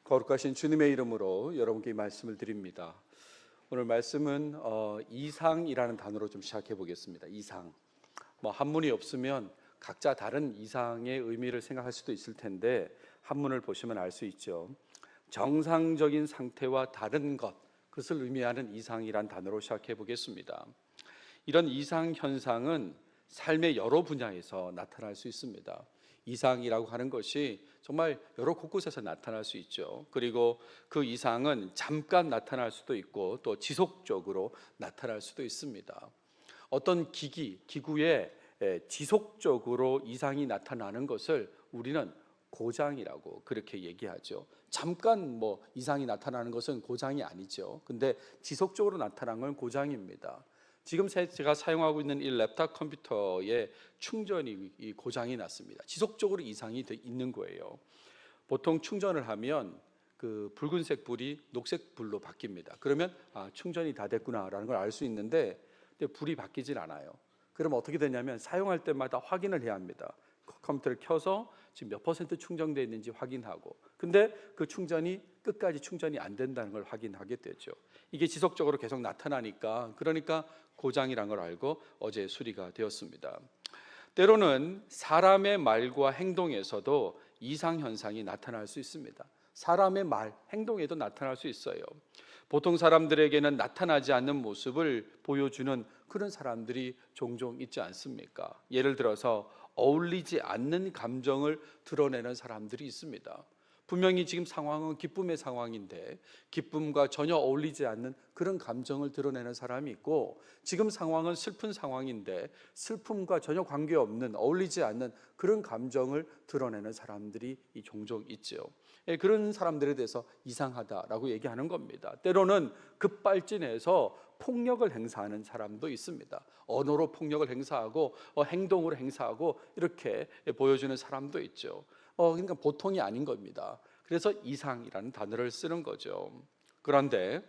거룩하신 주님의 이름으로 여러분께 이 말씀을 드립니다. 오늘 말씀은 이상이라는 단어로 좀 시작해 보겠습니다. 이상. 한문이 없으면 각자 다른 이상의 의미를 생각할 수도 있을 텐데 한문을 보시면 알 수 있죠. 정상적인 상태와 다른 것, 그것을 의미하는 이상이란 단어로 시작해 보겠습니다. 이런 이상 현상은 삶의 여러 분야에서 나타날 수 있습니다. 이상이라고 하는 것이 정말 여러 곳곳에서 나타날 수 있죠. 그리고 그 이상은 잠깐 나타날 수도 있고 또 지속적으로 나타날 수도 있습니다. 어떤 기구에 지속적으로 이상이 나타나는 것을 우리는 고장이라고 그렇게 얘기하죠. 잠깐 이상이 나타나는 것은 고장이 아니죠. 근데 지속적으로 나타나는 건 고장입니다. 지금 제가 사용하고 있는 이 랩탑 컴퓨터의 충전이 고장이 났습니다. 지속적으로 이상이 있는 거예요. 보통 충전을 하면 그 붉은색 불이 녹색 불로 바뀝니다. 그러면 충전이 다 됐구나라는 걸 알 수 있는데 불이 바뀌질 않아요. 그럼 어떻게 되냐면 사용할 때마다 확인을 해야 합니다. 컴퓨터를 켜서 지금 몇 퍼센트 충전되어 있는지 확인하고, 근데 그 충전이 끝까지 충전이 안 된다는 걸 확인하게 되죠. 이게 지속적으로 계속 나타나니까, 그러니까 고장이란 걸 알고 어제 수리가 되었습니다. 때로는 사람의 말과 행동에서도 이상 현상이 나타날 수 있습니다. 사람의 말, 행동에도 나타날 수 있어요. 보통 사람들에게는 나타나지 않는 모습을 보여주는 그런 사람들이 종종 있지 않습니까? 예를 들어서 어울리지 않는 감정을 드러내는 사람들이 있습니다. 분명히 지금 상황은 기쁨의 상황인데 기쁨과 전혀 어울리지 않는 그런 감정을 드러내는 사람이 있고, 지금 상황은 슬픈 상황인데 슬픔과 전혀 관계없는, 어울리지 않는 그런 감정을 드러내는 사람들이 종종 있죠. 그런 사람들에 대해서 이상하다라고 얘기하는 겁니다. 때로는 급발진해서 폭력을 행사하는 사람도 있습니다. 언어로 폭력을 행사하고 행동으로 행사하고 이렇게 보여주는 사람도 있죠. 그러니까 보통이 아닌 겁니다. 그래서 이상이라는 단어를 쓰는 거죠. 그런데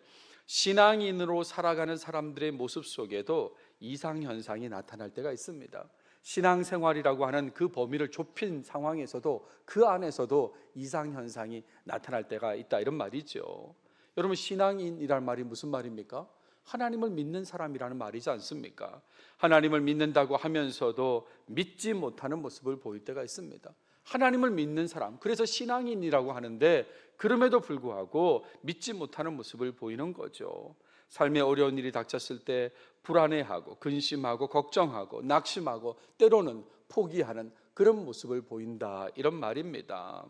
신앙인으로 살아가는 사람들의 모습 속에도 이상 현상이 나타날 때가 있습니다. 신앙생활이라고 하는 그 범위를 좁힌 상황에서도, 그 안에서도 이상 현상이 나타날 때가 있다, 이런 말이죠. 여러분, 신앙인이란 말이 무슨 말입니까? 하나님을 믿는 사람이라는 말이지 않습니까? 하나님을 믿는다고 하면서도 믿지 못하는 모습을 보일 때가 있습니다. 하나님을 믿는 사람, 그래서 신앙인이라고 하는데 그럼에도 불구하고 믿지 못하는 모습을 보이는 거죠. 삶에 어려운 일이 닥쳤을 때 불안해하고 근심하고 걱정하고 낙심하고 때로는 포기하는 그런 모습을 보인다, 이런 말입니다.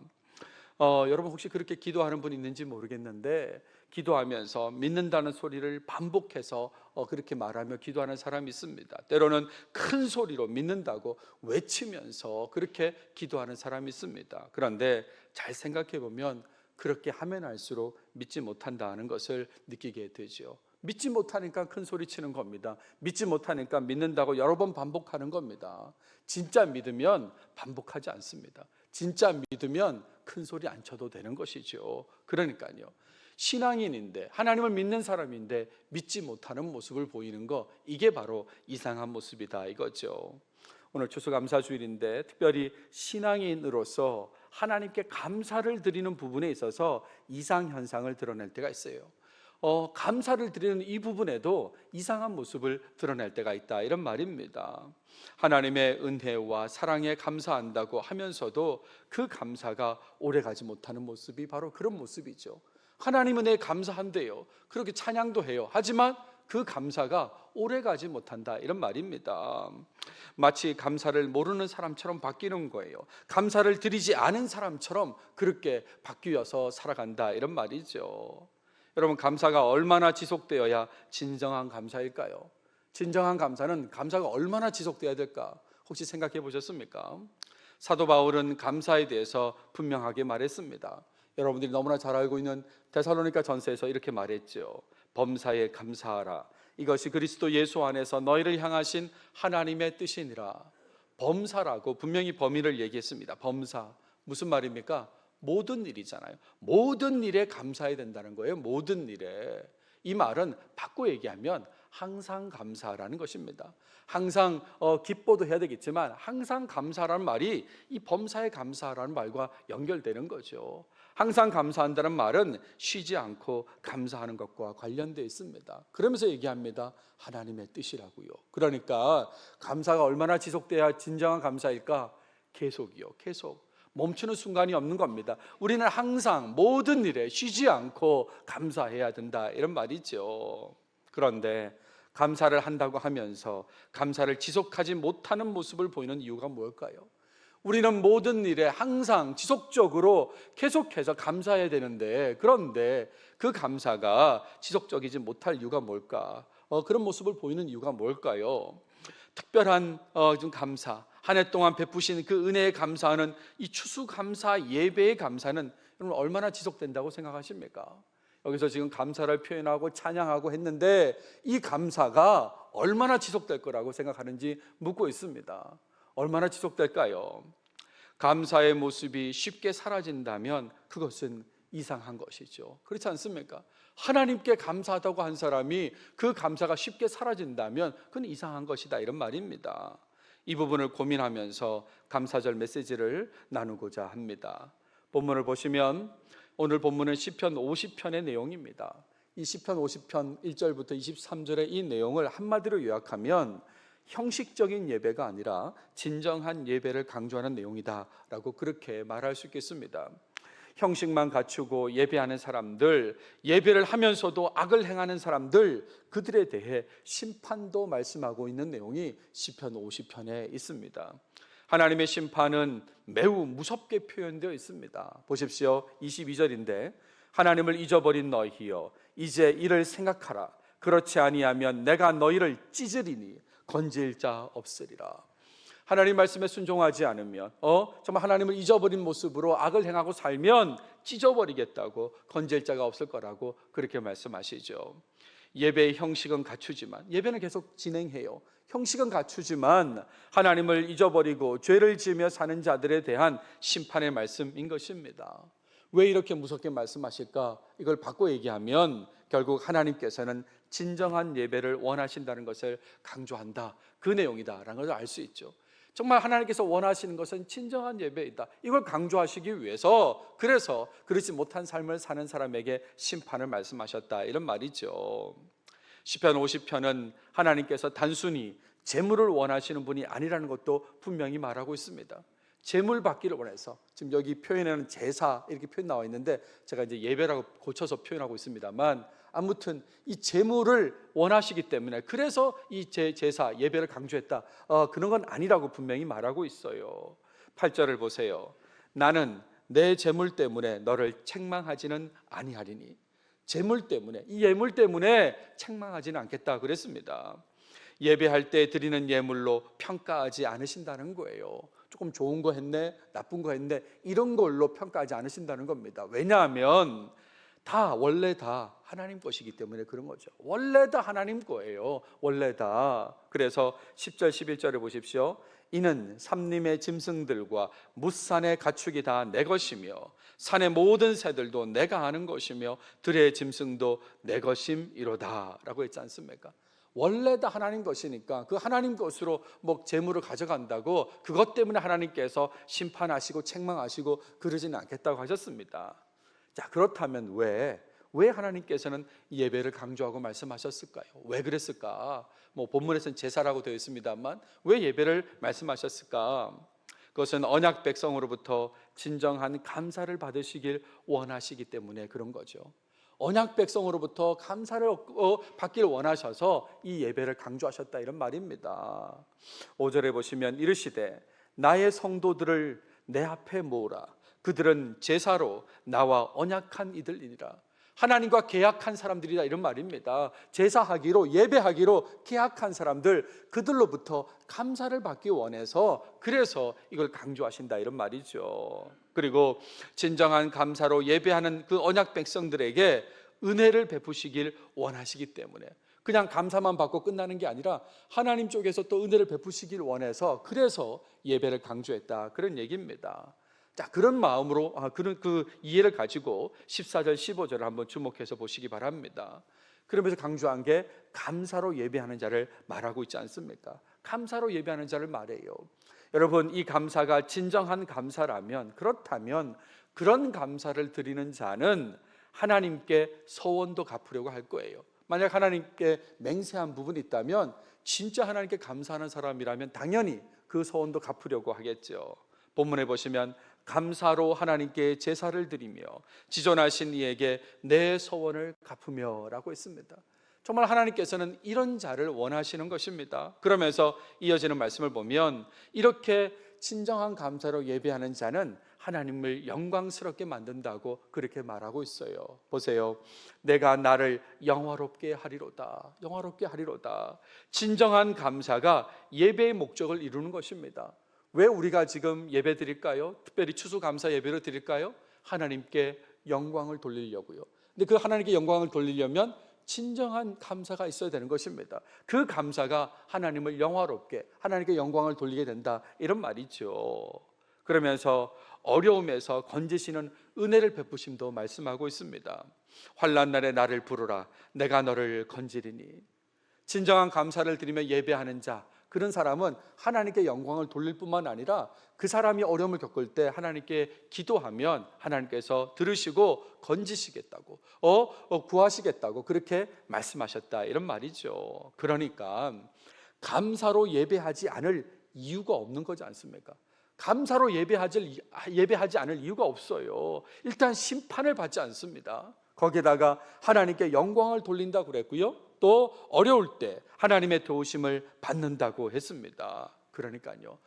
여러분, 혹시 그렇게 기도하는 분 있는지 모르겠는데 기도하면서 믿는다는 소리를 반복해서 그렇게 말하며 기도하는 사람이 있습니다. 때로는 큰 소리로 믿는다고 외치면서 그렇게 기도하는 사람이 있습니다. 그런데 잘 생각해 보면 그렇게 하면 할수록 믿지 못한다는 것을 느끼게 되죠. 믿지 못하니까 큰 소리 치는 겁니다. 믿지 못하니까 믿는다고 여러 번 반복하는 겁니다. 진짜 믿으면 반복하지 않습니다. 진짜 믿으면 큰 소리 안 쳐도 되는 것이죠. 그러니까요, 신앙인인데, 하나님을 믿는 사람인데 믿지 못하는 모습을 보이는 거, 이게 바로 이상한 모습이다, 이거죠. 오늘 추수감사주일인데 특별히 신앙인으로서 하나님께 감사를 드리는 부분에 있어서 이상 현상을 드러낼 때가 있어요. 감사를 드리는 이 부분에도 이상한 모습을 드러낼 때가 있다, 이런 말입니다. 하나님의 은혜와 사랑에 감사한다고 하면서도 그 감사가 오래가지 못하는 모습이 바로 그런 모습이죠. 하나님 은혜에 감사한대요. 그렇게 찬양도 해요. 하지만 그 감사가 오래가지 못한다, 이런 말입니다. 마치 감사를 모르는 사람처럼 바뀌는 거예요. 감사를 드리지 않은 사람처럼 그렇게 바뀌어서 살아간다, 이런 말이죠. 여러분, 감사가 얼마나 지속되어야 진정한 감사일까요? 진정한 감사는 감사가 얼마나 지속되어야 될까? 혹시 생각해 보셨습니까? 사도 바울은 감사에 대해서 분명하게 말했습니다. 여러분들이 너무나 잘 알고 있는 데살로니가 전서에서 이렇게 말했죠. 범사에 감사하라. 이것이 그리스도 예수 안에서 너희를 향하신 하나님의 뜻이니라. 범사라고 분명히 범위를 얘기했습니다. 범사, 무슨 말입니까? 모든 일이잖아요. 모든 일에 감사해야 된다는 거예요. 모든 일에. 이 말은 바꿔 얘기하면 항상 감사라는 것입니다. 항상 기뻐도 해야 되겠지만 항상 감사라는 말이 이 범사에 감사라는 말과 연결되는 거죠. 항상 감사한다는 말은 쉬지 않고 감사하는 것과 관련되어 있습니다. 그러면서 얘기합니다. 하나님의 뜻이라고요. 그러니까 감사가 얼마나 지속돼야 진정한 감사일까? 계속이요. 계속. 멈추는 순간이 없는 겁니다. 우리는 항상 모든 일에 쉬지 않고 감사해야 된다, 이런 말이죠. 그런데 감사를 한다고 하면서 감사를 지속하지 못하는 모습을 보이는 이유가 뭘까요? 우리는 모든 일에 항상 지속적으로 계속해서 감사해야 되는데, 그런데 그 감사가 지속적이지 못할 이유가 뭘까? 그런 모습을 보이는 이유가 뭘까요? 특별한 좀 감사, 한 해 동안 베푸신 그 은혜에 감사하는 이 추수감사 예배의 감사는 여러분 얼마나 지속된다고 생각하십니까? 여기서 지금 감사를 표현하고 찬양하고 했는데 이 감사가 얼마나 지속될 거라고 생각하는지 묻고 있습니다. 얼마나 지속될까요? 감사의 모습이 쉽게 사라진다면 그것은 이상한 것이죠. 그렇지 않습니까? 하나님께 감사하다고 한 사람이 그 감사가 쉽게 사라진다면 그건 이상한 것이다, 이런 말입니다. 이 부분을 고민하면서 감사절 메시지를 나누고자 합니다. 본문을 보시면 오늘 본문은 시편 50편의 내용입니다. 이 시편 50편 1절부터 23절의 이 내용을 한마디로 요약하면 형식적인 예배가 아니라 진정한 예배를 강조하는 내용이다라고 그렇게 말할 수 있겠습니다. 형식만 갖추고 예배하는 사람들, 예배를 하면서도 악을 행하는 사람들, 그들에 대해 심판도 말씀하고 있는 내용이 시편 50편에 있습니다. 하나님의 심판은 매우 무섭게 표현되어 있습니다. 보십시오. 22절인데 하나님을 잊어버린 너희여 이제 이를 생각하라. 그렇지 아니하면 내가 너희를 찢으리니 건질 자 없으리라. 하나님 말씀에 순종하지 않으면 정말 하나님을 잊어버린 모습으로 악을 행하고 살면 찢어버리겠다고, 건질 자가 없을 거라고 그렇게 말씀하시죠. 예배의 형식은 갖추지만, 예배는 계속 진행해요. 형식은 갖추지만 하나님을 잊어버리고 죄를 지으며 사는 자들에 대한 심판의 말씀인 것입니다. 왜 이렇게 무섭게 말씀하실까? 이걸 바꿔 얘기하면 결국 하나님께서는 진정한 예배를 원하신다는 것을 강조한다, 그 내용이다라는 것을 알 수 있죠. 정말 하나님께서 원하시는 것은 진정한 예배이다, 이걸 강조하시기 위해서 그래서 그렇지 못한 삶을 사는 사람에게 심판을 말씀하셨다, 이런 말이죠. 시편 50편은 하나님께서 단순히 재물을 원하시는 분이 아니라는 것도 분명히 말하고 있습니다. 재물 받기를 원해서, 지금 여기 표현에는 제사 이렇게 표현 나와 있는데 제가 이제 예배라고 고쳐서 표현하고 있습니다만, 아무튼 이 재물을 원하시기 때문에 그래서 이 제사 예배를 강조했다, 그런 건 아니라고 분명히 말하고 있어요. 8절을 보세요. 나는 내 재물 때문에 너를 책망하지는 아니하리니. 재물 때문에, 이 예물 때문에 책망하지는 않겠다 그랬습니다. 예배할 때 드리는 예물로 평가하지 않으신다는 거예요. 조금 좋은 거 했네, 나쁜 거 했네, 이런 걸로 평가하지 않으신다는 겁니다. 왜냐하면 원래 다 하나님 것이기 때문에 그런 거죠. 원래 다 하나님 거예요. 원래 다. 그래서 10절 11절에 보십시오. 이는 삼림의 짐승들과 뭇산의 가축이 다 내 것이며 산의 모든 새들도 내가 아는 것이며 들의 짐승도 내 것임이로다 라고 했지 않습니까? 원래 다 하나님 것이니까 그 하나님 것으로 재물을 가져간다고 그것 때문에 하나님께서 심판하시고 책망하시고 그러지는 않겠다고 하셨습니다. 자, 그렇다면 왜 하나님께서는 예배를 강조하고 말씀하셨을까요? 왜 그랬을까? 본문에서는 제사라고 되어 있습니다만 왜 예배를 말씀하셨을까? 그것은 언약 백성으로부터 진정한 감사를 받으시길 원하시기 때문에 그런 거죠. 언약 백성으로부터 감사를 받기를 원하셔서 이 예배를 강조하셨다, 이런 말입니다. 5절에 보시면 이르시되 나의 성도들을 내 앞에 모으라. 그들은 제사로 나와 언약한 이들이니라. 하나님과 계약한 사람들이다, 이런 말입니다. 제사하기로, 예배하기로 계약한 사람들, 그들로부터 감사를 받기 원해서 그래서 이걸 강조하신다, 이런 말이죠. 그리고 진정한 감사로 예배하는 그 언약 백성들에게 은혜를 베푸시길 원하시기 때문에, 그냥 감사만 받고 끝나는 게 아니라 하나님 쪽에서 또 은혜를 베푸시길 원해서 그래서 예배를 강조했다, 그런 얘기입니다. 자, 그런 마음으로 그런 그 이해를 가지고 14절 15절을 한번 주목해서 보시기 바랍니다. 그러면서 강조한 게 감사로 예배하는 자를 말하고 있지 않습니까? 감사로 예배하는 자를 말해요. 여러분, 이 감사가 진정한 감사라면, 그렇다면 그런 감사를 드리는 자는 하나님께 서원도 갚으려고 할 거예요. 만약 하나님께 맹세한 부분이 있다면 진짜 하나님께 감사하는 사람이라면 당연히 그 서원도 갚으려고 하겠죠. 본문에 보시면 감사로 하나님께 제사를 드리며 지존하신 이에게 내 서원을 갚으며 라고 했습니다. 정말 하나님께서는 이런 자를 원하시는 것입니다. 그러면서 이어지는 말씀을 보면 이렇게 진정한 감사로 예배하는 자는 하나님을 영광스럽게 만든다고 그렇게 말하고 있어요. 보세요. 내가 나를 영화롭게 하리로다. 영화롭게 하리로다. 진정한 감사가 예배의 목적을 이루는 것입니다. 왜 우리가 지금 예배 드릴까요? 특별히 추수감사 예배를 드릴까요? 하나님께 영광을 돌리려고요. 근데 그 하나님께 영광을 돌리려면 진정한 감사가 있어야 되는 것입니다. 그 감사가 하나님을 영화롭게, 하나님께 영광을 돌리게 된다, 이런 말이죠. 그러면서 어려움에서 건지시는 은혜를 베푸심도 말씀하고 있습니다. 환난 날에 나를 부르라, 내가 너를 건지리니. 진정한 감사를 드리며 예배하는 자, 그런 사람은 하나님께 영광을 돌릴 뿐만 아니라 그 사람이 어려움을 겪을 때 하나님께 기도하면 하나님께서 들으시고 건지시겠다고, 구하시겠다고 그렇게 말씀하셨다, 이런 말이죠. 그러니까 감사로 예배하지 않을 이유가 없는 거지 않습니까? 감사로 예배하지 않을 이유가 없어요. 일단 심판을 받지 않습니다. 거기에다가 하나님께 영광을 돌린다고 그랬고요, 또 어려울 때 하나님의 도우심을 받는다고 했습니다. 그러니까요,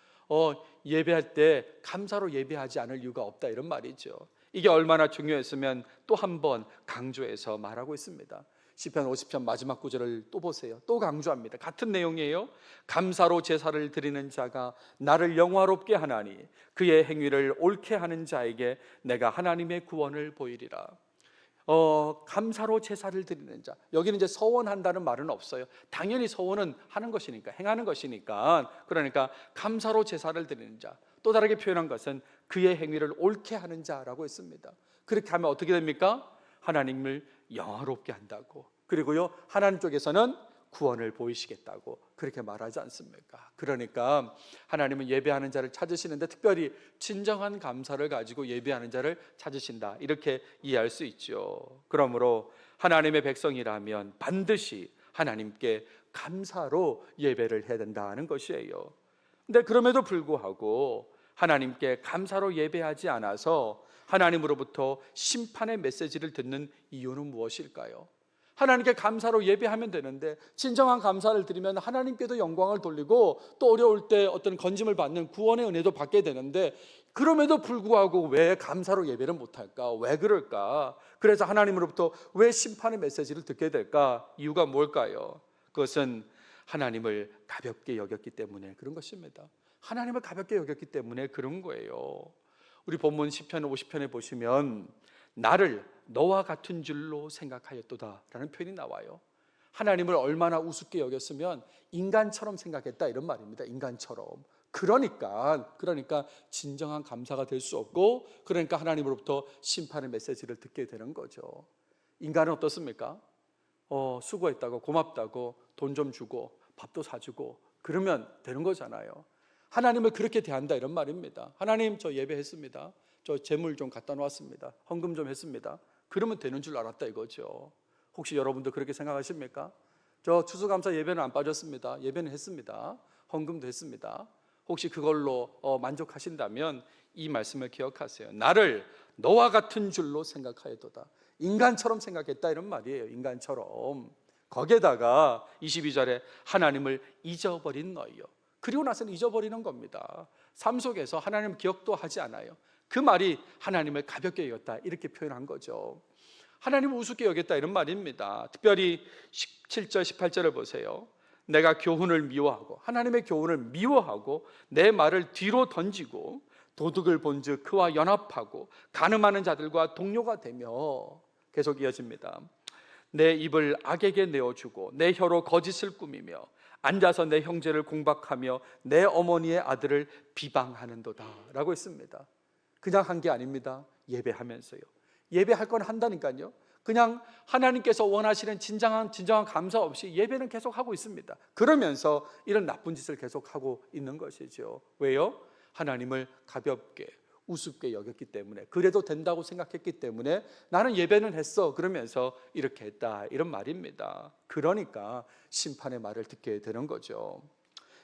예배할 때 감사로 예배하지 않을 이유가 없다, 이런 말이죠. 이게 얼마나 중요했으면 또 한 번 강조해서 말하고 있습니다. 시편 50편 마지막 구절을 또 보세요. 또 강조합니다. 같은 내용이에요. 감사로 제사를 드리는 자가 나를 영화롭게 하나니 그의 행위를 옳게 하는 자에게 내가 하나님의 구원을 보이리라. 감사로 제사를 드리는 자, 여기는 이제 서원한다는 말은 없어요. 당연히 서원은 하는 것이니까, 행하는 것이니까. 그러니까 감사로 제사를 드리는 자, 또 다르게 표현한 것은 그의 행위를 옳게 하는 자라고 했습니다. 그렇게 하면 어떻게 됩니까? 하나님을 영화롭게 한다고, 그리고요 하나님 쪽에서는 구원을 보이시겠다고 그렇게 말하지 않습니까? 그러니까 하나님은 예배하는 자를 찾으시는데 특별히 진정한 감사를 가지고 예배하는 자를 찾으신다, 이렇게 이해할 수 있죠. 그러므로 하나님의 백성이라면 반드시 하나님께 감사로 예배를 해야 된다는 것이에요. 근데 그럼에도 불구하고 하나님께 감사로 예배하지 않아서 하나님으로부터 심판의 메시지를 듣는 이유는 무엇일까요? 하나님께 감사로 예배하면 되는데, 진정한 감사를 드리면 하나님께도 영광을 돌리고 또 어려울 때 어떤 건짐을 받는 구원의 은혜도 받게 되는데, 그럼에도 불구하고 왜 감사로 예배를 못할까? 왜 그럴까? 그래서 하나님으로부터 왜 심판의 메시지를 듣게 될까? 이유가 뭘까요? 그것은 하나님을 가볍게 여겼기 때문에 그런 것입니다. 하나님을 가볍게 여겼기 때문에 그런 거예요. 우리 본문 시편 50편에 보시면 나를 너와 같은 줄로 생각하였도다 라는 표현이 나와요. 하나님을 얼마나 우습게 여겼으면 인간처럼 생각했다, 이런 말입니다. 인간처럼. 그러니까 진정한 감사가 될 수 없고, 그러니까 하나님으로부터 심판의 메시지를 듣게 되는 거죠. 인간은 어떻습니까? 수고했다고, 고맙다고 돈 좀 주고 밥도 사주고 그러면 되는 거잖아요. 하나님을 그렇게 대한다, 이런 말입니다. 하나님, 저 예배했습니다. 저 재물 좀 갖다 놓았습니다. 헌금 좀 했습니다. 그러면 되는 줄 알았다, 이거죠. 혹시 여러분도 그렇게 생각하십니까? 저 추수감사 예배는 안 빠졌습니다. 예배는 했습니다. 헌금도 했습니다. 혹시 그걸로 만족하신다면 이 말씀을 기억하세요. 나를 너와 같은 줄로 생각하였도다. 인간처럼 생각했다, 이런 말이에요. 인간처럼. 거기에다가 22절에 하나님을 잊어버린 너희요. 그리고 나서는 잊어버리는 겁니다. 삶 속에서 하나님 기억도 하지 않아요. 그 말이 하나님을 가볍게 여겼다, 이렇게 표현한 거죠. 하나님을 우습게 여겼다, 이런 말입니다. 특별히 17절 18절을 보세요. 내가 교훈을 미워하고, 하나님의 교훈을 미워하고 내 말을 뒤로 던지고 도둑을 본즉 그와 연합하고 간음하는 자들과 동료가 되며, 계속 이어집니다. 내 입을 악에게 내어주고 내 혀로 거짓을 꾸미며 앉아서 내 형제를 공박하며 내 어머니의 아들을 비방하는도다 라고 했습니다. 그냥 한 게 아닙니다. 예배하면서요. 예배할 건 한다니까요. 그냥 하나님께서 원하시는 진정한 감사 없이 예배는 계속 하고 있습니다. 그러면서 이런 나쁜 짓을 계속 하고 있는 것이죠. 왜요? 하나님을 가볍게, 우습게 여겼기 때문에, 그래도 된다고 생각했기 때문에 나는 예배는 했어 그러면서 이렇게 했다, 이런 말입니다. 그러니까 심판의 말을 듣게 되는 거죠.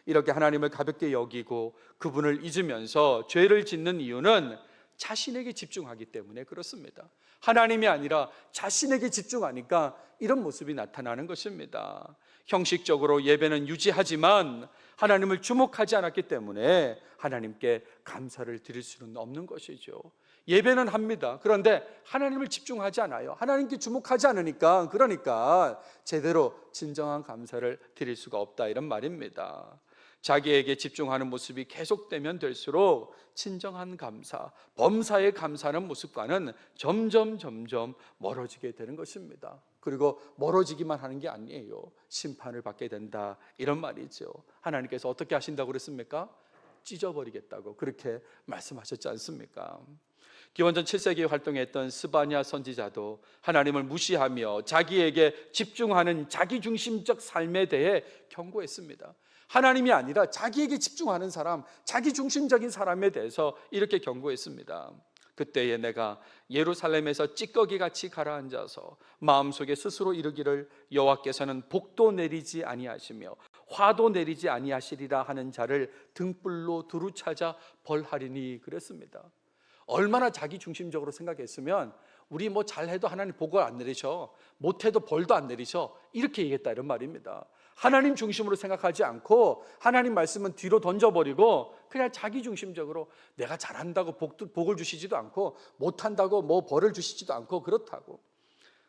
이렇게 하나님을 가볍게 여기고 그분을 잊으면서 죄를 짓는 이유는 자신에게 집중하기 때문에 그렇습니다. 하나님이 아니라 자신에게 집중하니까 이런 모습이 나타나는 것입니다. 형식적으로 예배는 유지하지만 하나님을 주목하지 않았기 때문에 하나님께 감사를 드릴 수는 없는 것이죠. 예배는 합니다. 그런데 하나님을 집중하지 않아요. 하나님께 주목하지 않으니까, 그러니까 제대로 진정한 감사를 드릴 수가 없다, 이런 말입니다. 자기에게 집중하는 모습이 계속되면 될수록 진정한 감사, 범사에 감사하는 모습과는 점점 멀어지게 되는 것입니다. 그리고 멀어지기만 하는 게 아니에요. 심판을 받게 된다, 이런 말이죠. 하나님께서 어떻게 하신다고 그랬습니까? 찢어버리겠다고 그렇게 말씀하셨지 않습니까? 기원전 7세기에 활동했던 스바냐 선지자도 하나님을 무시하며 자기에게 집중하는 자기중심적 삶에 대해 경고했습니다. 하나님이 아니라 자기에게 집중하는 사람, 자기중심적인 사람에 대해서 이렇게 경고했습니다. 그때에 내가 예루살렘에서 찌꺼기같이 가라앉아서 마음속에 스스로 이르기를 여호와께서는 복도 내리지 아니하시며 화도 내리지 아니하시리라 하는 자를 등불로 두루 찾아 벌하리니, 그랬습니다. 얼마나 자기중심적으로 생각했으면 우리 뭐 잘해도 하나님 복을 안 내리셔, 못해도 벌도 안 내리셔, 이렇게 얘기했다, 이런 말입니다. 하나님 중심으로 생각하지 않고 하나님 말씀은 뒤로 던져버리고 그냥 자기중심적으로 내가 잘한다고 복을 주시지도 않고 못한다고 뭐 벌을 주시지도 않고 그렇다고.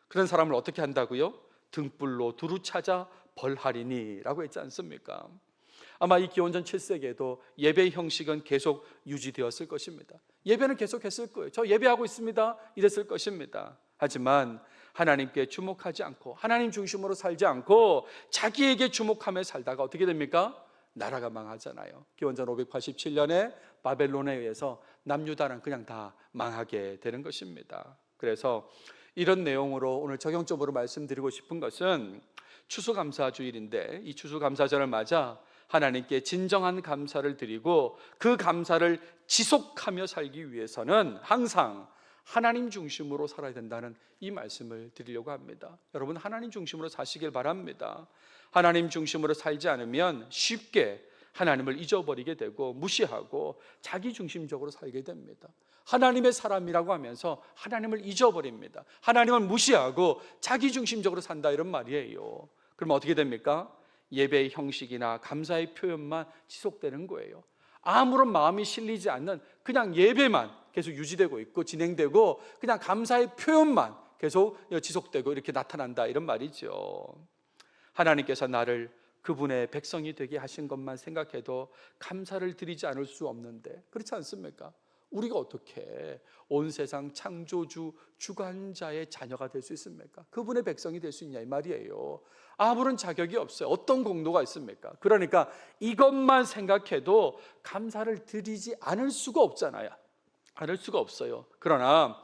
그런 사람을 어떻게 한다고요? 등불로 두루 찾아 벌하리니 라고 했지 않습니까? 아마 이 기원전 7세기에도 예배 형식은 계속 유지되었을 것입니다. 예배는 계속했을 거예요. 저 예배하고 있습니다, 이랬을 것입니다. 하지만 하나님께 주목하지 않고 하나님 중심으로 살지 않고 자기에게 주목하며 살다가 어떻게 됩니까? 나라가 망하잖아요. 기원전 587년에 바벨론에 의해서 남유다는 그냥 다 망하게 되는 것입니다. 그래서 이런 내용으로 오늘 적용적으로 말씀드리고 싶은 것은 추수감사주일인데, 이 추수감사절을 맞아 하나님께 진정한 감사를 드리고 그 감사를 지속하며 살기 위해서는 항상 하나님 중심으로 살아야 된다는 이 말씀을 드리려고 합니다. 여러분, 하나님 중심으로 사시길 바랍니다. 하나님 중심으로 살지 않으면 쉽게 하나님을 잊어버리게 되고 무시하고 자기 중심적으로 살게 됩니다. 하나님의 사람이라고 하면서 하나님을 잊어버립니다. 하나님을 무시하고 자기 중심적으로 산다, 이런 말이에요. 그럼 어떻게 됩니까? 예배의 형식이나 감사의 표현만 지속되는 거예요. 아무런 마음이 실리지 않는 그냥 예배만 계속 유지되고 있고 진행되고 그냥 감사의 표현만 계속 지속되고 이렇게 나타난다, 이런 말이죠. 하나님께서 나를 그분의 백성이 되게 하신 것만 생각해도 감사를 드리지 않을 수 없는데, 그렇지 않습니까? 우리가 어떻게 온 세상 창조주 주관자의 자녀가 될 수 있습니까? 그분의 백성이 될 수 있냐, 이 말이에요. 아무런 자격이 없어요. 어떤 공로가 있습니까? 그러니까 이것만 생각해도 감사를 드리지 않을 수가 없잖아요. 않을 수가 없어요. 그러나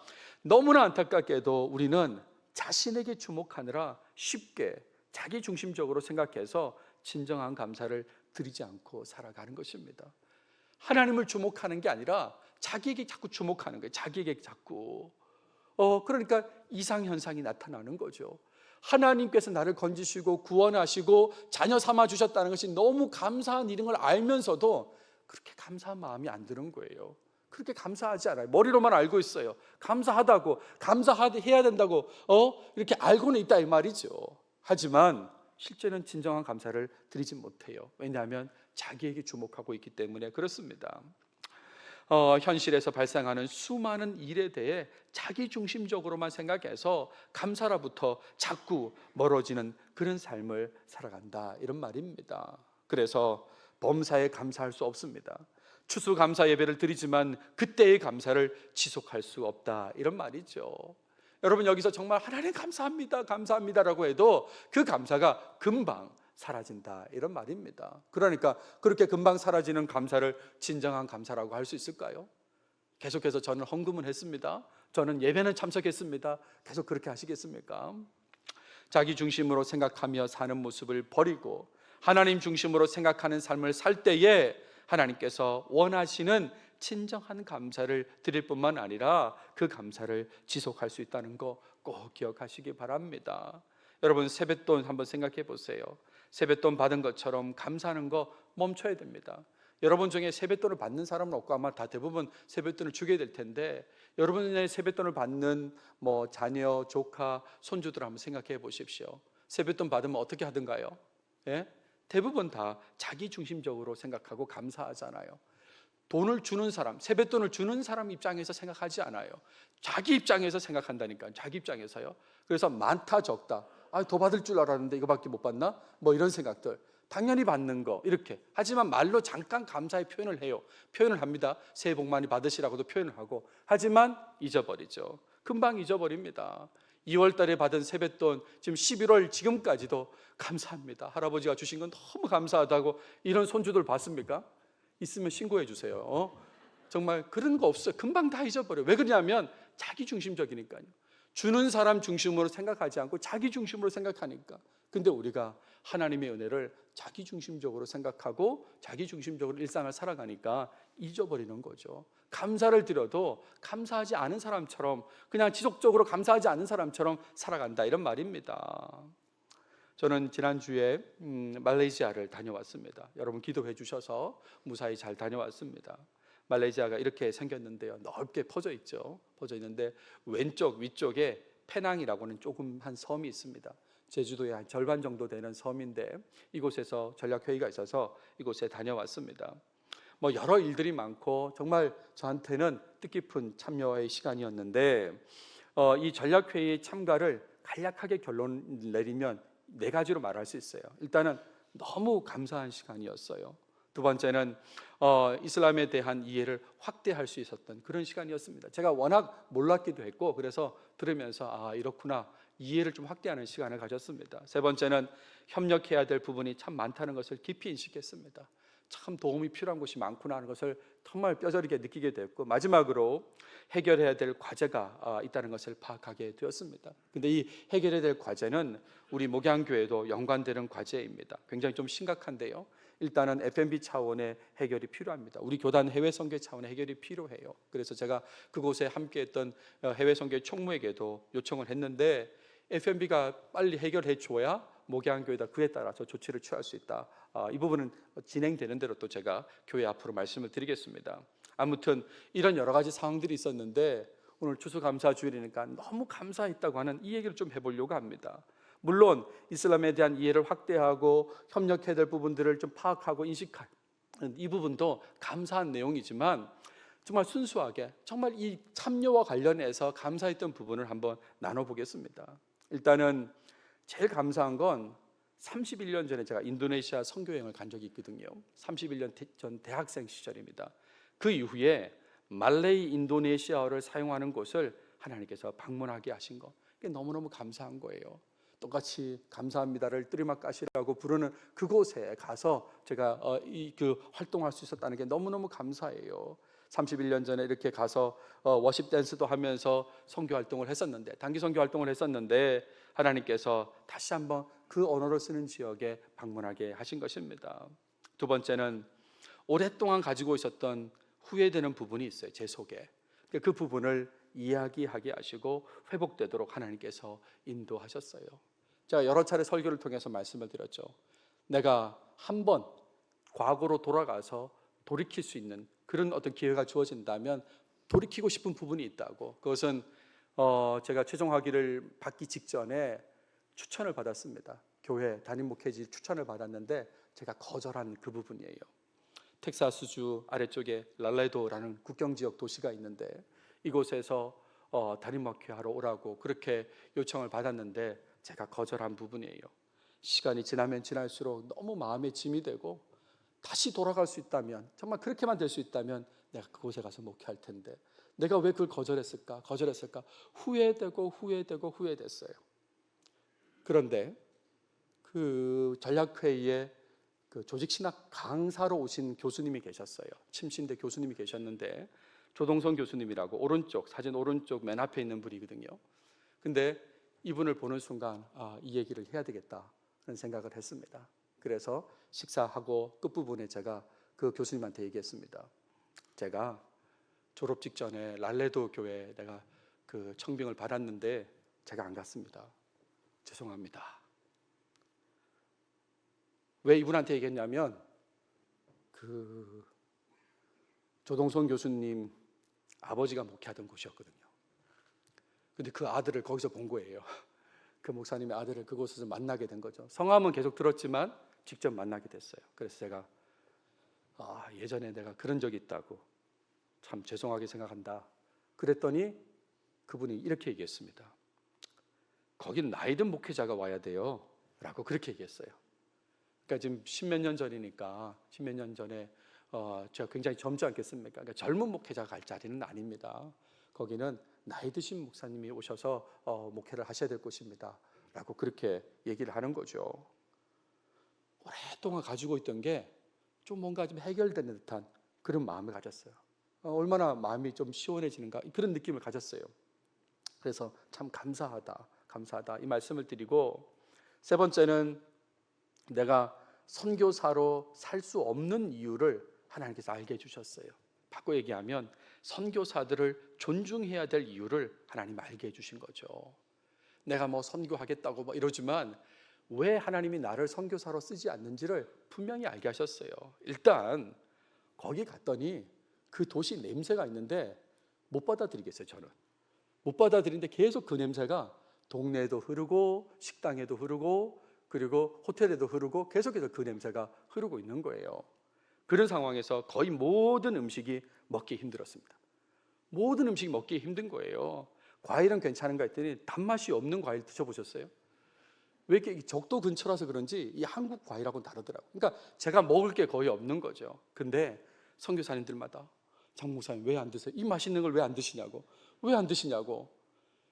너무나 안타깝게도 우리는 자신에게 주목하느라 쉽게 자기 중심적으로 생각해서 진정한 감사를 드리지 않고 살아가는 것입니다. 하나님을 주목하는 게 아니라 자기에게 자꾸 주목하는 거예요. 자기에게 자꾸. 그러니까 이상현상이 나타나는 거죠. 하나님께서 나를 건지시고 구원하시고 자녀 삼아 주셨다는 것이 너무 감사한 일인 걸 알면서도 그렇게 감사한 마음이 안 드는 거예요. 그렇게 감사하지 않아요. 머리로만 알고 있어요. 감사하다고, 감사해야 된다고 이렇게 알고는 있다, 이 말이죠. 하지만 실제는 진정한 감사를 드리지 못해요. 왜냐하면 자기에게 주목하고 있기 때문에 그렇습니다. 현실에서 발생하는 수많은 일에 대해 자기중심적으로만 생각해서 감사로부터 자꾸 멀어지는 그런 삶을 살아간다, 이런 말입니다. 그래서 범사에 감사할 수 없습니다. 추수감사 예배를 드리지만 그때의 감사를 지속할 수 없다, 이런 말이죠. 여러분, 여기서 정말 하나님 감사합니다, 감사합니다라고 해도 그 감사가 금방 사라진다, 이런 말입니다. 그러니까 그렇게 금방 사라지는 감사를 진정한 감사라고 할 수 있을까요? 계속해서 저는 헌금은 했습니다, 저는 예배는 참석했습니다, 계속 그렇게 하시겠습니까? 자기 중심으로 생각하며 사는 모습을 버리고 하나님 중심으로 생각하는 삶을 살 때에 하나님께서 원하시는 진정한 감사를 드릴 뿐만 아니라 그 감사를 지속할 수 있다는 거 꼭 기억하시기 바랍니다. 여러분, 세뱃돈 한번 생각해 보세요. 세뱃돈 받은 것처럼 감사하는 거 멈춰야 됩니다. 여러분 중에 세뱃돈을 받는 사람은 없고 아마 다 대부분 세뱃돈을 주게 될 텐데, 여러분의 세뱃돈을 받는 자녀, 조카, 손주들 한번 생각해 보십시오. 세뱃돈 받으면 어떻게 하던가요? 예? 대부분 다 자기 중심적으로 생각하고 감사하잖아요. 돈을 주는 사람, 세뱃돈을 주는 사람 입장에서 생각하지 않아요. 자기 입장에서 생각한다니까요. 자기 입장에서요. 그래서 많다 적다, 더 받을 줄 알았는데 이거밖에 못 받나? 이런 생각들. 당연히 받는 거 이렇게 하지만 말로 잠깐 감사의 표현을 해요. 표현을 합니다. 새해 복 많이 받으시라고도 표현을 하고, 하지만 잊어버리죠. 금방 잊어버립니다. 2월 달에 받은 세뱃돈 지금 11월 지금까지도 감사합니다, 할아버지가 주신 건 너무 감사하다고 이런 손주들 봤습니까? 있으면 신고해 주세요. 정말 그런 거 없어요. 금방 다 잊어버려요. 왜 그러냐면 자기 중심적이니까요. 주는 사람 중심으로 생각하지 않고 자기 중심으로 생각하니까. 근데 우리가 하나님의 은혜를 자기 중심적으로 생각하고 자기 중심적으로 일상을 살아가니까 잊어버리는 거죠. 감사를 드려도 감사하지 않은 사람처럼, 그냥 지속적으로 감사하지 않은 사람처럼 살아간다, 이런 말입니다. 저는 지난주에 말레이시아를 다녀왔습니다. 여러분 기도해 주셔서 무사히 잘 다녀왔습니다. 말레이시아가 이렇게 생겼는데요, 넓게 퍼져 있죠. 퍼져 있는데 왼쪽 위쪽에 페낭이라고는 조금 한 섬이 있습니다. 제주도의 한 절반 정도 되는 섬인데, 이곳에서 전략회의가 있어서 이곳에 다녀왔습니다. 여러 일들이 많고 정말 저한테는 뜻깊은 참여의 시간이었는데, 이 전략회의 참가를 간략하게 결론 내리면 4가지로 말할 수 있어요. 일단은 너무 감사한 시간이었어요. 두 번째는 이슬람에 대한 이해를 확대할 수 있었던 그런 시간이었습니다. 제가 워낙 몰랐기도 했고, 그래서 들으면서 이렇구나, 이해를 좀 확대하는 시간을 가졌습니다. 세 번째는 협력해야 될 부분이 참 많다는 것을 깊이 인식했습니다. 참 도움이 필요한 곳이 많구나 하는 것을 정말 뼈저리게 느끼게 됐고, 마지막으로 해결해야 될 과제가 있다는 것을 파악하게 되었습니다. 근데 이 해결해야 될 과제는 우리 목양교회도 연관되는 과제입니다. 굉장히 좀 심각한데요, 일단은 FMB 차원의 해결이 필요합니다. 우리 교단 해외 선교 차원의 해결이 필요해요. 그래서 제가 그곳에 함께했던 해외 선교 총무에게도 요청을 했는데, FMB가 빨리 해결해 줘야 목양교회다 그에 따라서 조치를 취할 수 있다. 이 부분은 진행되는 대로 또 제가 교회 앞으로 말씀을 드리겠습니다. 아무튼 이런 여러 가지 상황들이 있었는데, 오늘 추수감사주일이니까 너무 감사했다고 하는 이 얘기를 좀 해보려고 합니다. 물론 이슬람에 대한 이해를 확대하고 협력해야 될 부분들을 좀 파악하고 인식하는 이 부분도 감사한 내용이지만, 정말 순수하게 정말 이 참여와 관련해서 감사했던 부분을 한번 나눠보겠습니다. 일단은 제일 감사한 건 31년 전에 제가 인도네시아 선교여행을 간 적이 있거든요. 31년 전 대학생 시절입니다. 그 이후에 말레이 인도네시아어를 사용하는 곳을 하나님께서 방문하게 하신 거, 그게 너무너무 감사한 거예요. 똑같이 감사합니다를 뜨리마까시라고 부르는 그곳에 가서 제가 활동할 수 있었다는 게 너무너무 감사해요. 31년 전에 이렇게 가서 워십 댄스도 하면서 선교 활동을 했었는데, 단기 선교 활동을 했었는데, 하나님께서 다시 한번 그 언어를 쓰는 지역에 방문하게 하신 것입니다. 두 번째는 오랫동안 가지고 있었던 후회되는 부분이 있어요, 제 속에. 그 부분을 이야기하게 하시고 회복되도록 하나님께서 인도하셨어요. 제가 여러 차례 설교를 통해서 말씀을 드렸죠. 내가 한번 과거로 돌아가서 돌이킬 수 있는 그런 어떤 기회가 주어진다면 돌이키고 싶은 부분이 있다고. 그것은 제가 최종 학위를 받기 직전에 추천을 받았습니다. 교회 담임 목회지 추천을 받았는데 제가 거절한 그 부분이에요. 텍사스주 아래쪽에 랄레도라는 국경지역 도시가 있는데, 이곳에서 담임 목회하러 오라고 그렇게 요청을 받았는데 제가 거절한 부분이에요. 시간이 지나면 지날수록 너무 마음에 짐이 되고, 다시 돌아갈 수 있다면, 정말 그렇게만 될 수 있다면 내가 그곳에 가서 목회할 텐데 내가 왜 그걸 거절했을까 후회됐어요. 그런데 그 전략회의에 그 조직신학 강사로 오신 교수님이 계셨어요. 침신대 교수님이 계셨는데, 조동성 교수님이라고 사진 오른쪽 맨 앞에 있는 분이거든요. 근데 이분을 보는 순간 이 얘기를 해야 되겠다 그런 생각을 했습니다. 그래서 식사하고 끝부분에 제가 그 교수님한테 얘기했습니다. 제가 졸업 직전에 랄레도 교회 내가 그 청빙을 받았는데 제가 안 갔습니다. 죄송합니다. 왜 이분한테 얘기했냐면 그 조동선 교수님 아버지가 목회하던 곳이었거든요. 근데 그 아들을 거기서 본 거예요. 그 목사님의 아들을 그곳에서 만나게 된 거죠. 성함은 계속 들었지만 직접 만나게 됐어요. 그래서 제가 예전에 내가 그런 적이 있다고 참 죄송하게 생각한다. 그랬더니 그분이 이렇게 얘기했습니다. 거긴 나이든 목회자가 와야 돼요 라고 그렇게 얘기했어요. 그러니까 지금 십몇 년 전이니까 십몇 년 전에 제가 굉장히 젊지 않겠습니까? 그러니까 젊은 목회자가 갈 자리는 아닙니다. 거기는 나이 드신 목사님이 오셔서 목회를 하셔야 될 곳입니다 라고 그렇게 얘기를 하는 거죠. 오랫동안 가지고 있던 게 좀 뭔가 좀 해결되는 듯한 그런 마음을 가졌어요. 얼마나 마음이 좀 시원해지는가 그런 느낌을 가졌어요. 그래서 참 감사하다 이 말씀을 드리고, 세 번째는 내가 선교사로 살 수 없는 이유를 하나님께서 알게 해주셨어요. 바꿔 얘기하면 선교사들을 존중해야 될 이유를 하나님 알게 해주신 거죠. 내가 뭐 선교하겠다고 뭐 이러지만 왜 하나님이 나를 선교사로 쓰지 않는지를 분명히 알게 하셨어요. 일단 거기 갔더니 그 도시 냄새가 있는데 못 받아들이겠어요. 저는 못 받아들이는데 계속 그 냄새가 동네에도 흐르고 식당에도 흐르고 그리고 호텔에도 흐르고 계속해서 그 냄새가 흐르고 있는 거예요. 그런 상황에서 거의 모든 음식이 먹기 힘들었습니다. 모든 음식이 먹기 힘든 거예요. 과일은 괜찮은가 했더니 단맛이 없는 과일 드셔보셨어요? 왜 이렇게 적도 근처라서 그런지 이 한국 과일하고는 다르더라고요. 그러니까 제가 먹을 게 거의 없는 거죠. 근데 선교사님들마다 장 목사님 왜 안 드세요? 이 맛있는 걸 왜 안 드시냐고. 왜 안 드시냐고.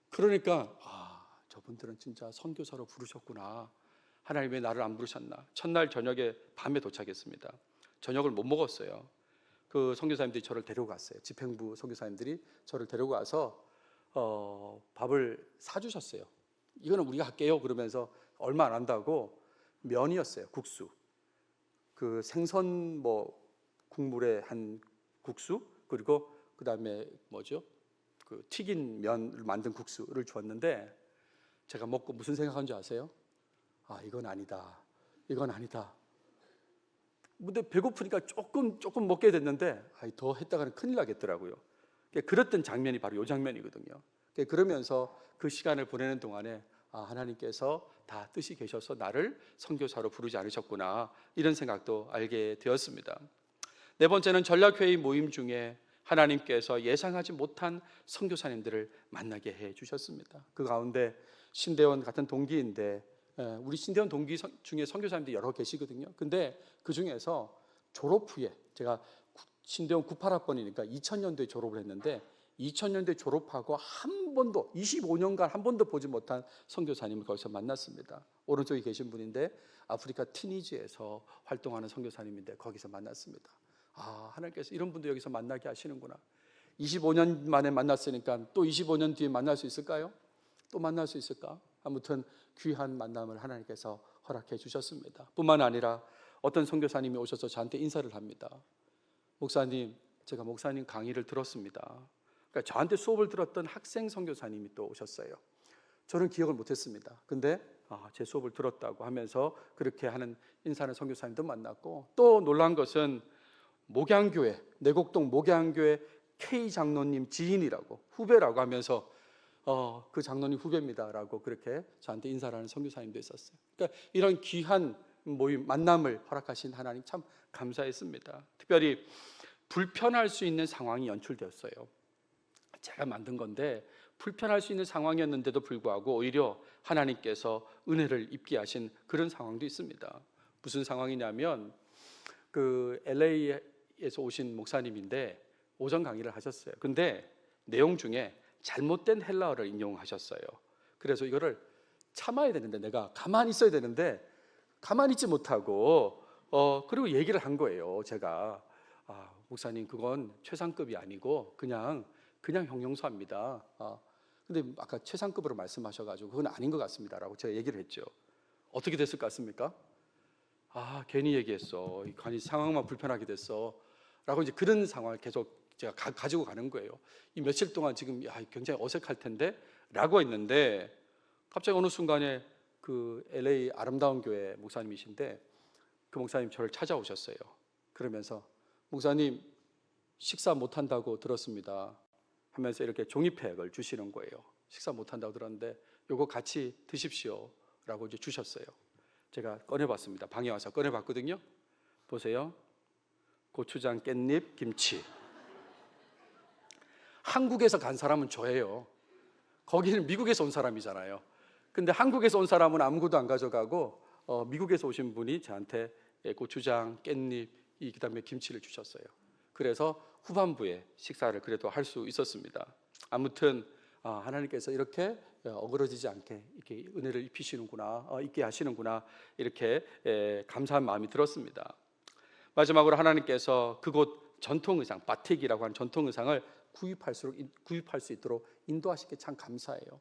그러니까 저분들은 진짜 선교사로 부르셨구나. 하나님 왜 나를 안 부르셨나. 첫날 저녁에 밤에 도착했습니다. 저녁을 못 먹었어요. 그 선교사님들이 저를 데리고 갔어요. 집행부 선교사님들이 저를 데리고 가서 밥을 사주셨어요. 이거는 우리가 할게요 그러면서 얼마 안 한다고 면이었어요. 국수. 그 생선 국물에 한 국수, 그리고 그다음에 그 튀긴 면을 만든 국수를 주었는데 제가 먹고 무슨 생각한 줄 아세요? 이건 아니다. 근데 배고프니까 조금 먹게 됐는데 더 했다가는 큰일 나겠더라고요. 그랬던 장면이 바로 이 장면이거든요. 그러면서 그 시간을 보내는 동안에 하나님께서 다 뜻이 계셔서 나를 선교사로 부르지 않으셨구나, 이런 생각도 알게 되었습니다. 네 번째는 전략회의 모임 중에 하나님께서 예상하지 못한 선교사님들을 만나게 해 주셨습니다. 그 가운데 신대원 같은 동기인데 우리 신대원 동기 중에 선교사님들이 여러 계시거든요. 근데 그 중에서 졸업 후에, 제가 신대원 98학번이니까 2000년도에 졸업을 했는데 2000년도에 졸업하고 한 번도 25년간 한 번도 보지 못한 선교사님을 거기서 만났습니다. 오른쪽에 계신 분인데 아프리카 티니지에서 활동하는 선교사님인데 거기서 만났습니다. 하나님께서 이런 분도 여기서 만나게 하시는구나. 25년 만에 만났으니까 또 25년 뒤에 만날 수 있을까요? 또 만날 수 있을까? 아무튼 귀한 만남을 하나님께서 허락해 주셨습니다. 뿐만 아니라 어떤 선교사님이 오셔서 저한테 인사를 합니다. 목사님, 제가 목사님 강의를 들었습니다. 그러니까 저한테 수업을 들었던 학생 선교사님이 또 오셨어요. 저는 기억을 못했습니다. 근데 제 수업을 들었다고 하면서 그렇게 하는 인사하는 선교사님도 만났고, 또 놀란 것은 목양교회, 내곡동 목양교회 K 장로님 지인이라고, 후배라고 하면서 그 장로님 후배입니다라고 그렇게 저한테 인사를 하는 선교사님도 있었어요. 그러니까 이런 귀한 모임, 만남을 허락하신 하나님 참 감사했습니다. 특별히 불편할 수 있는 상황이 연출되었어요. 제가 만든 건데 불편할 수 있는 상황이었는데도 불구하고 오히려 하나님께서 은혜를 입게 하신 그런 상황도 있습니다. 무슨 상황이냐면 그 LA에서 오신 목사님인데 오전 강의를 하셨어요. 근데 내용 중에 잘못된 헬라어를 인용하셨어요. 그래서 이거를 참아야 되는데, 내가 가만히 있어야 되는데 가만히 있지 못하고 그리고 얘기를 한 거예요. 제가 목사님 그건 최상급이 아니고 그냥 형용사입니다. 근데 아까 최상급으로 말씀하셔가지고 그건 아닌 것 같습니다라고 제가 얘기를 했죠. 어떻게 됐을 것 같습니까? 괜히 얘기했어. 괜히 상황만 불편하게 됐어 라고 이제 그런 상황을 계속 제가 가지고 가는 거예요. 이 며칠 동안 지금 굉장히 어색할 텐데 라고 했는데 갑자기 어느 순간에 그 LA 아름다운 교회 목사님이신데 그 목사님 저를 찾아오셨어요. 그러면서 목사님 식사 못한다고 들었습니다 하면서 이렇게 종이팩을 주시는 거예요. 식사 못한다고 들었는데 요거 같이 드십시오 라고 이제 주셨어요. 제가 꺼내봤습니다. 방에 와서 꺼내봤거든요. 보세요. 고추장, 깻잎, 김치. 한국에서 간 사람은 저예요. 거기는 미국에서 온 사람이잖아요. 근데 한국에서 온 사람은 아무것도 안 가져가고 미국에서 오신 분이 저한테 고추장, 깻잎, 그다음에 김치를 주셨어요. 그래서 후반부에 식사를 그래도 할 수 있었습니다. 아무튼 하나님께서 이렇게 어그러지지 않게 이렇게 은혜를 입히시는구나, 있게 하시는구나, 이렇게 감사한 마음이 들었습니다. 마지막으로 하나님께서 그곳 전통 의상, 바틱이라고 하는 전통 의상을 구입할 수 있도록 인도하시기 참 감사해요.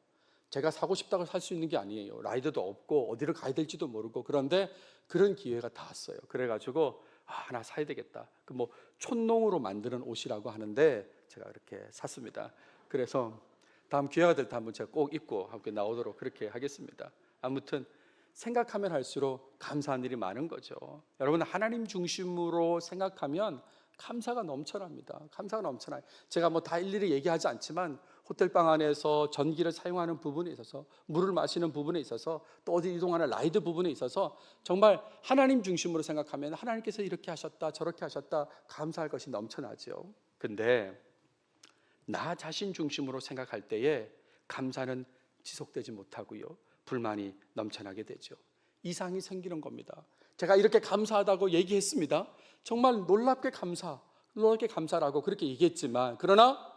제가 사고 싶다고 살 수 있는 게 아니에요. 라이더도 없고 어디를 가야 될지도 모르고, 그런데 그런 기회가 닿았어요. 그래가지고 하나 사야 되겠다. 그 뭐 촌농으로 만드는 옷이라고 하는데 제가 이렇게 샀습니다. 그래서 다음 기회가 될 때 한번 제가 꼭 입고 함께 나오도록 그렇게 하겠습니다. 아무튼 생각하면 할수록 감사한 일이 많은 거죠. 여러분, 하나님 중심으로 생각하면 감사가 넘쳐납니다. 감사가 넘쳐나요. 제가 뭐 다 일일이 얘기하지 않지만 호텔방 안에서 전기를 사용하는 부분에 있어서, 물을 마시는 부분에 있어서, 또 어디 이동하는 라이드 부분에 있어서 정말 하나님 중심으로 생각하면 하나님께서 이렇게 하셨다 저렇게 하셨다 감사할 것이 넘쳐나죠. 근데 나 자신 중심으로 생각할 때에 감사는 지속되지 못하고요, 불만이 넘쳐나게 되죠. 이상이 생기는 겁니다. 제가 이렇게 감사하다고 얘기했습니다. 정말 놀랍게 감사라고 그렇게 얘기했지만, 그러나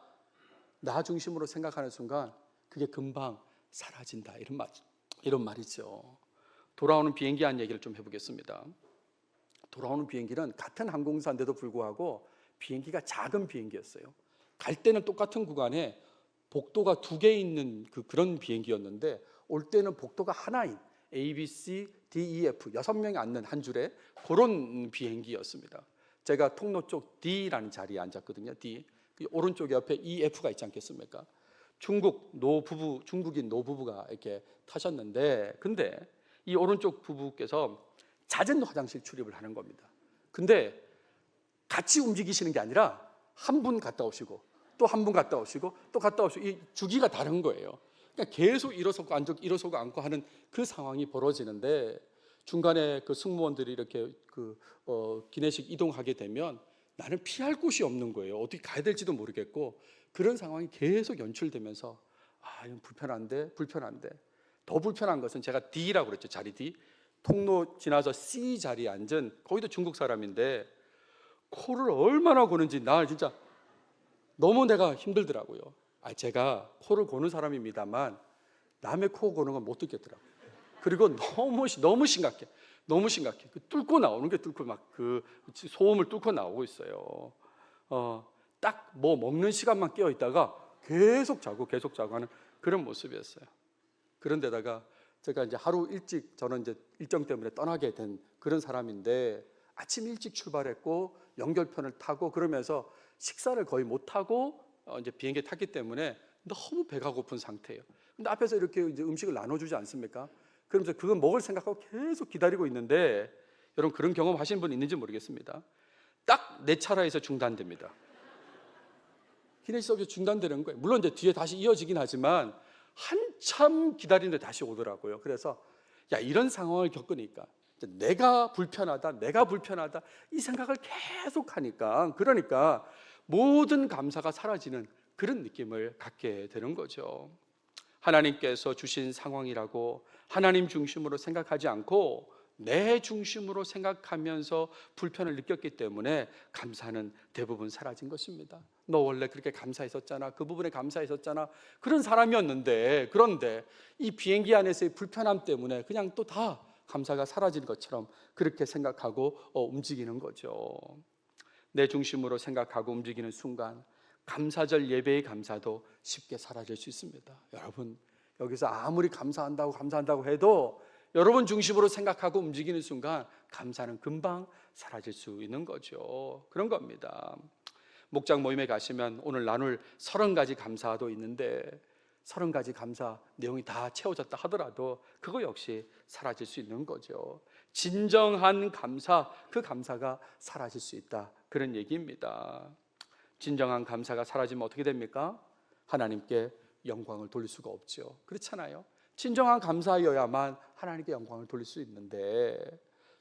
나 중심으로 생각하는 순간 그게 금방 사라진다, 이런 말이죠. 돌아오는 비행기 한 얘기를 좀 해보겠습니다. 돌아오는 비행기는 같은 항공사인데도 불구하고 비행기가 작은 비행기였어요. 갈 때는 똑같은 구간에 복도가 2개 있는 그런 비행기였는데, 올 때는 복도가 하나인 A, B, C, D, E, F 6명이 앉는 한 줄에 그런 비행기였습니다. 제가 통로 쪽 D라는 자리에 앉았거든요. D. 오른쪽 옆에 E, F가 있지 않겠습니까? 중국인 노부부가 이렇게 타셨는데, 근데 이 오른쪽 부부께서 잦은 화장실 출입을 하는 겁니다. 근데 같이 움직이시는 게 아니라 한 분 갔다 오시고 또 한 분 갔다 오시고 또 갔다 오시고, 이 주기가 다른 거예요. 그러니까 계속 일어서고 앉고 하는 그 상황이 벌어지는데, 중간에 그 승무원들이 이렇게 기내식 이동하게 되면 나는 피할 곳이 없는 거예요. 어떻게 가야 될지도 모르겠고, 그런 상황이 계속 연출되면서 이건 불편한데 더 불편한 것은, 제가 D라고 그랬죠. 자리 D. 통로 지나서 C 자리에 앉은, 거기도 중국 사람인데 코를 얼마나 고는지 나 진짜 너무 내가 힘들더라고요. 제가 코를 고는 사람입니다만 남의 코 고는 건 못 듣겠더라고요. 그리고 너무 심각해. 뚫고 나오는 게 소음을 뚫고 나오고 있어요. 딱 뭐 먹는 시간만 깨어 있다가 계속 자고 하는 그런 모습이었어요. 그런데다가 제가 이제 하루 일찍, 저는 이제 일정 때문에 떠나게 된 그런 사람인데, 아침 일찍 출발했고 연결편을 타고 그러면서 식사를 거의 못 하고 이제 비행기에 탔기 때문에 너무 배가 고픈 상태예요. 근데 앞에서 이렇게 이제 음식을 나눠주지 않습니까? 그러면서 그건 먹을 생각하고 계속 기다리고 있는데, 여러분 그런 경험 하시는 분 있는지 모르겠습니다. 딱 내 차례에서 중단됩니다. 기내식 서비스 중단되는 거예요. 물론 이제 뒤에 다시 이어지긴 하지만 한참 기다리는데 다시 오더라고요. 그래서 이런 상황을 겪으니까 내가 불편하다 이 생각을 계속 하니까, 그러니까 모든 감사가 사라지는 그런 느낌을 갖게 되는 거죠. 하나님께서 주신 상황이라고 하나님 중심으로 생각하지 않고 내 중심으로 생각하면서 불편을 느꼈기 때문에 감사는 대부분 사라진 것입니다. 너 원래 그렇게 감사했었잖아, 그 부분에 감사했었잖아, 그런 사람이었는데, 그런데 이 비행기 안에서의 불편함 때문에 그냥 또 다 감사가 사라진 것처럼 그렇게 생각하고 움직이는 거죠. 내 중심으로 생각하고 움직이는 순간 감사절 예배의 감사도 쉽게 사라질 수 있습니다. 여러분, 여기서 아무리 감사한다고 해도 여러분 중심으로 생각하고 움직이는 순간 감사는 금방 사라질 수 있는 거죠. 그런 겁니다. 목장 모임에 가시면 오늘 나눌 30가지 감사도 있는데 30가지 감사 내용이 다 채워졌다 하더라도 그거 역시 사라질 수 있는 거죠. 진정한 감사, 그 감사가 사라질 수 있다, 그런 얘기입니다. 진정한 감사가 사라지면 어떻게 됩니까? 하나님께 영광을 돌릴 수가 없죠. 그렇잖아요. 진정한 감사여야만 하나님께 영광을 돌릴 수 있는데,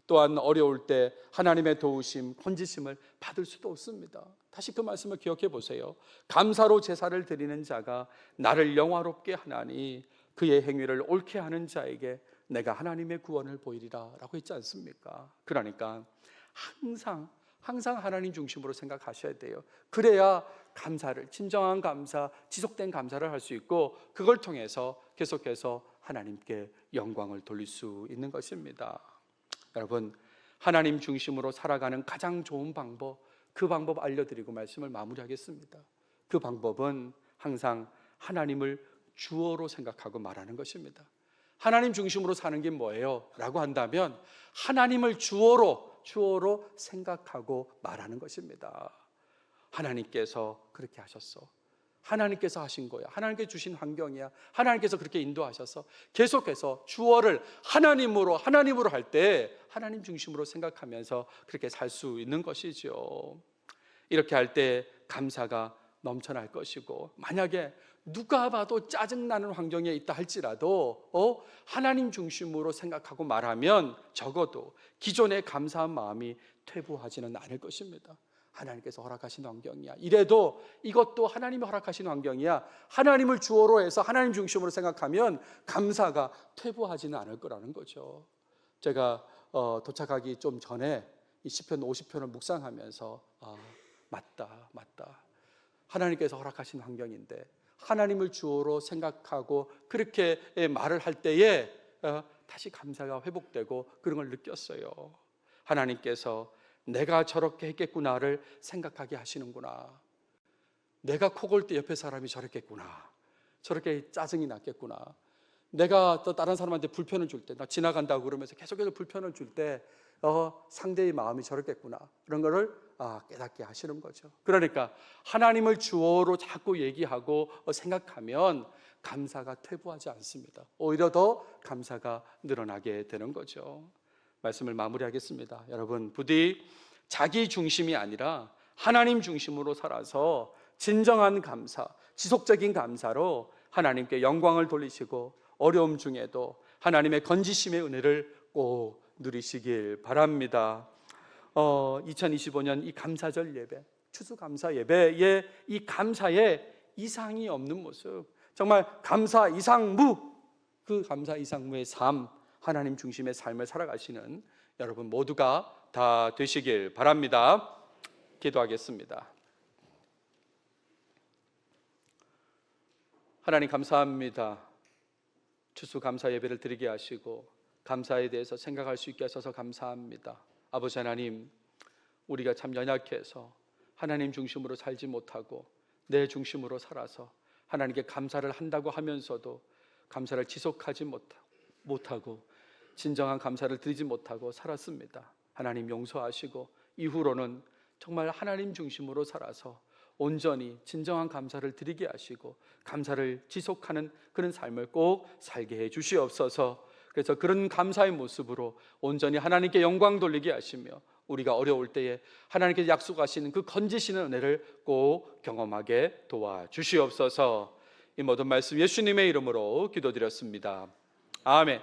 또한 어려울 때 하나님의 도우심, 건지심을 받을 수도 없습니다. 다시 그 말씀을 기억해 보세요. 감사로 제사를 드리는 자가 나를 영화롭게 하나니 그의 행위를 옳게 하는 자에게 내가 하나님의 구원을 보이리라 라고 했지 않습니까? 그러니까 항상 하나님 중심으로 생각하셔야 돼요. 그래야 감사를, 진정한 감사, 지속된 감사를 할 수 있고, 그걸 통해서 계속해서 하나님께 영광을 돌릴 수 있는 것입니다. 여러분, 하나님 중심으로 살아가는 가장 좋은 방법, 그 방법 알려드리고 말씀을 마무리하겠습니다. 그 방법은 항상 하나님을 주어로 생각하고 말하는 것입니다. 하나님 중심으로 사는 게 뭐예요? 라고 한다면 하나님을 주어로 생각하고 말하는 것입니다. 하나님께서 그렇게 하셨어. 하나님께서 하신 거야. 하나님께 주신 환경이야. 하나님께서 그렇게 인도하셔서 계속해서 주어를 하나님으로 할 때 하나님 중심으로 생각하면서 그렇게 살 수 있는 것이죠. 이렇게 할 때 감사가 넘쳐날 것이고, 만약에 누가 봐도 짜증나는 환경에 있다 할지라도 하나님 중심으로 생각하고 말하면 적어도 기존의 감사한 마음이 퇴보하지는 않을 것입니다. 하나님께서 허락하신 환경이야. 이래도 이것도 하나님이 허락하신 환경이야. 하나님을 주어로 해서 하나님 중심으로 생각하면 감사가 퇴보하지는 않을 거라는 거죠. 제가 도착하기 좀 전에 이 시편 50편을 묵상하면서 맞다. 하나님께서 허락하신 환경인데 하나님을 주어로 생각하고 그렇게 말을 할 때에 다시 감사가 회복되고 그런 걸 느꼈어요. 하나님께서 내가 저렇게 했겠구나를 생각하게 하시는구나. 내가 코 골 때 옆에 사람이 저랬겠구나. 저렇게 짜증이 났겠구나. 내가 또 다른 사람한테 불편을 줄 때, 나 지나간다고 그러면서 계속해서 불편을 줄 때 상대의 마음이 저렇겠구나. 그런 거를 깨닫게 하시는 거죠. 그러니까 하나님을 주어로 자꾸 얘기하고 생각하면 감사가 퇴보하지 않습니다. 오히려 더 감사가 늘어나게 되는 거죠. 말씀을 마무리하겠습니다. 여러분, 부디 자기 중심이 아니라 하나님 중심으로 살아서 진정한 감사, 지속적인 감사로 하나님께 영광을 돌리시고 어려움 중에도 하나님의 건지심의 은혜를 꼭 누리시길 바랍니다. 2025년 이 감사절 예배, 추수감사 예배의 이 감사에 이상이 없는 모습, 정말 감사 이상무, 그 감사 이상무의 삶, 하나님 중심의 삶을 살아가시는 여러분 모두가 다 되시길 바랍니다. 기도하겠습니다. 하나님 감사합니다. 추수감사 예배를 드리게 하시고 감사에 대해서 생각할 수 있게 하셔서 감사합니다. 아버지 하나님, 우리가 참 연약해서 하나님 중심으로 살지 못하고 내 중심으로 살아서 하나님께 감사를 한다고 하면서도 감사를 지속하지 못하고 진정한 감사를 드리지 못하고 살았습니다. 하나님 용서하시고 이후로는 정말 하나님 중심으로 살아서 온전히 진정한 감사를 드리게 하시고 감사를 지속하는 그런 삶을 꼭 살게 해 주시옵소서. 그래서 그런 감사의 모습으로 온전히 하나님께 영광 돌리게 하시며 우리가 어려울 때에 하나님께서 약속하시는 그 건지시는 은혜를 꼭 경험하게 도와주시옵소서. 이 모든 말씀 예수님의 이름으로 기도드렸습니다. 아멘.